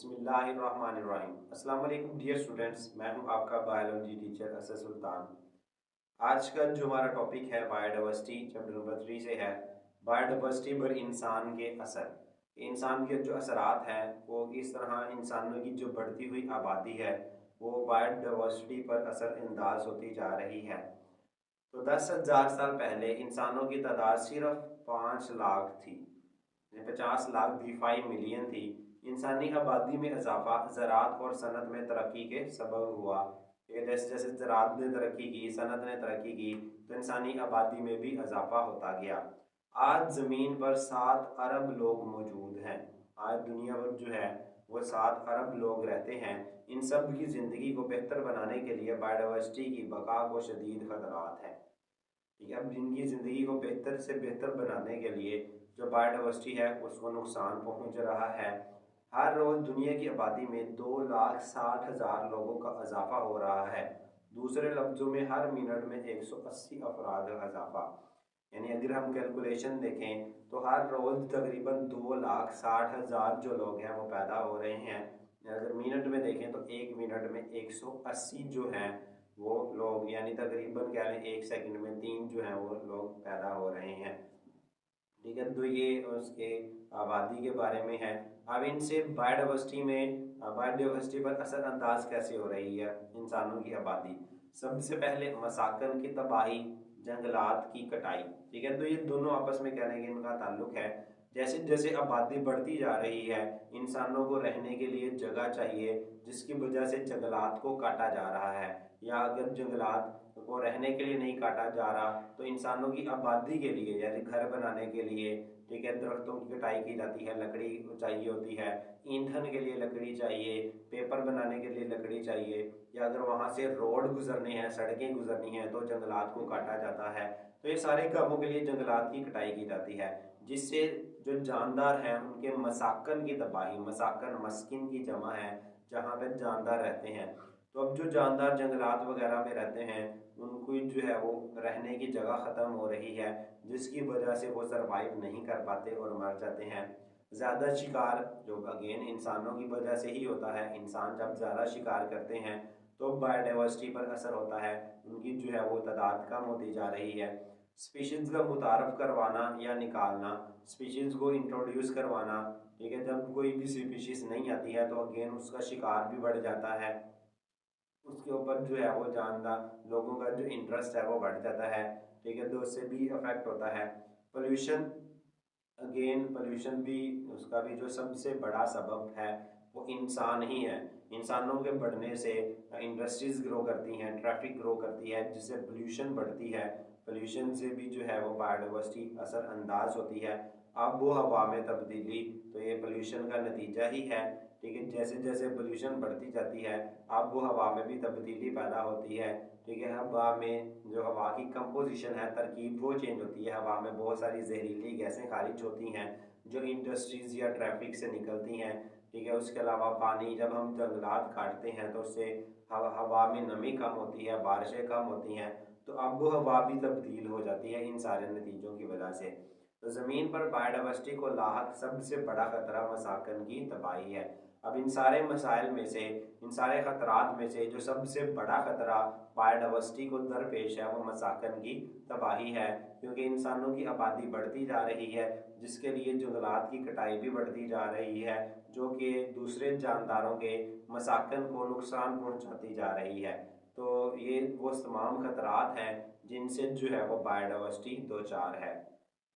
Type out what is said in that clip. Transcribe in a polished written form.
बिस्मिल्लाहिर्रहमानिर्रहीम। अस्सलाम वालेकुम डियर स्टूडेंट्स, मैं हूं आपका बायोलॉजी टीचर असद सुल्तान। आज का जो हमारा टॉपिक है बायोडाइवर्सिटी, चैप्टर नंबर 3 से है बायोडाइवर्सिटी पर इंसान के असर। इंसान के जो असरात हैं वो इस तरह इंसानों की जो बढ़ती हुई आबादी है वो बायोडाइवर्सिटी पर असर अंदाज होती जा रही है। तो 10,000 साल पहले इंसानों की तादाद सिर्फ 5 लाख थी, 50 लाख थी, 5 मिलियन थी। इंसानी आबादी में इजाफा ज़राअत और सनत में तरक्की के सबब हुआ। जैसे जैसे ज़राअत ने तरक्की की, सनत ने तरक्की की, तो इंसानी आबादी में भी इजाफा होता गया। आज ज़मीन पर 7 अरब लोग मौजूद हैं। आज दुनिया पर जो है वो 7 अरब लोग रहते हैं। इन सब की ज़िंदगी को बेहतर बनाने के लिए बायोडाइवर्सिटी की बका को शदीद खतरात हैं। ठीक है, अब जिनकी ज़िंदगी को बेहतर से बेहतर बनाने के लिए जो बायोडाइवर्सिटी है उसको नुकसान पहुंच रहा है। हर रोज़ दुनिया की आबादी में 2,60,000 लोगों का इजाफा हो रहा है। दूसरे लफ्ज़ों में हर मिनट में 180 अफराद का इजाफा। यानी अगर हम कैलकुलेशन देखें तो हर रोज़ तकरीबन 2,60,000 जो लोग हैं वो पैदा हो रहे हैं। अगर मिनट में देखें तो एक मिनट में 180 जो हैं वो लोग, यानी तकरीबन कह लें एक सेकंड में 3 जो हैं वो लोग पैदा हो रहे हैं। ठीक है, तो ये उसके आबादी के बारे में है। अब इनसे बायोडाइवर्सिटी पर असर अंदाज कैसे हो रही है इंसानों की आबादी। सबसे पहले मसाकन की तबाही, जंगलात की कटाई। ठीक है, तो ये दोनों आपस में कहने के इनका ताल्लुक है। जैसे जैसे आबादी बढ़ती जा रही है इंसानों को रहने के लिए जगह चाहिए, जिसकी वजह से जंगलात को काटा जा रहा है। या अगर जंगलात को रहने के लिए नहीं काटा जा रहा तो इंसानों की आबादी के लिए, यानी घर बनाने के लिए, ठीक है, दरख्तों की कटाई की जाती है, लकड़ी चाहिए होती है, ईंधन के लिए लकड़ी चाहिए, पेपर बनाने के लिए लकड़ी चाहिए, या अगर वहाँ से रोड गुजरने हैं, सड़कें गुजरनी हैं तो जंगलात को काटा जाता है। तो ये सारे कामों के लिए जंगलात की कटाई की जाती है, जिससे जो जानदार हैं उनके मसाकन की तबाही, मसाकन मस्किन की जमा है जहाँ पर जानदार रहते हैं। तो अब जो जानदार जंगलात वगैरह में रहते हैं उनको जो है वो रहने की जगह ख़त्म हो रही है, जिसकी वजह से वो सरवाइव नहीं कर पाते और मर जाते हैं। ज़्यादा शिकार जो अगेन इंसानों की वजह से ही होता है। इंसान जब ज़्यादा शिकार करते हैं तो बायोडाइवर्सिटी पर असर होता है, उनकी जो है वो तादाद कम होती जा रही है। स्पीशीज़ का मुतारफ़ करवाना या निकालना, स्पीशीज़ को इंट्रोड्यूस करवाना। ठीक है, जब कोई भी स्पीशीज़ नहीं आती है तो अगेन उसका शिकार भी बढ़ जाता है, उसके ऊपर जो है वो जानदार लोगों का जो इंटरेस्ट है वो बढ़ जाता है। ठीक है, तो उससे भी अफेक्ट होता है। पोल्यूशन, अगेन पोल्यूशन भी, उसका भी जो सबसे बड़ा सबब है वो इंसान ही है। इंसानों के बढ़ने से इंडस्ट्रीज ग्रो करती हैं, ट्रैफिक ग्रो करती है, जिससे पोल्यूशन बढ़ती है। पोल्यूशन से भी जो है वो बायोडाइवर्सिटी असर अंदाज होती है। आबो हवा में तब्दीली, तो ये पोल्यूशन का नतीजा ही है। ठीक है, जैसे जैसे पोल्यूशन बढ़ती जाती है आबो हवा में भी तब्दीली पैदा होती है। ठीक है, हवा में जो हवा की कंपोजिशन है, तरकीब, वो चेंज होती है। हवा में बहुत सारी जहरीली गैसें खारिज होती हैं जो इंडस्ट्रीज़ या ट्रैफिक से निकलती हैं। ठीक है, उसके अलावा पानी, जब हम जंगलात काटते हैं तो उससे हवा में नमी कम होती है, बारिशें कम होती हैं, तो आबो हवा भी तब्दील हो जाती है इन सारे नतीजों की वजह से। तो ज़मीन पर बायोडाइवर्सिटी को लाहक सबसे बड़ा खतरा मसाकन की तबाही है। अब इन सारे मसाइल में से, इन सारे ख़तरात में से जो सबसे बड़ा ख़तरा बायोडाइवर्सिटी को दरपेश है वो मसाकन की तबाही है, क्योंकि इंसानों की आबादी बढ़ती जा रही है, जिसके लिए जंगलात की कटाई भी बढ़ती जा रही है, जो कि दूसरे जानदारों के मसाकन को नुकसान पहुंचाती जा रही है। तो ये वो तमाम ख़तरात हैं जिनसे जो है वो बायोडाइवर्सिटी दो चार है।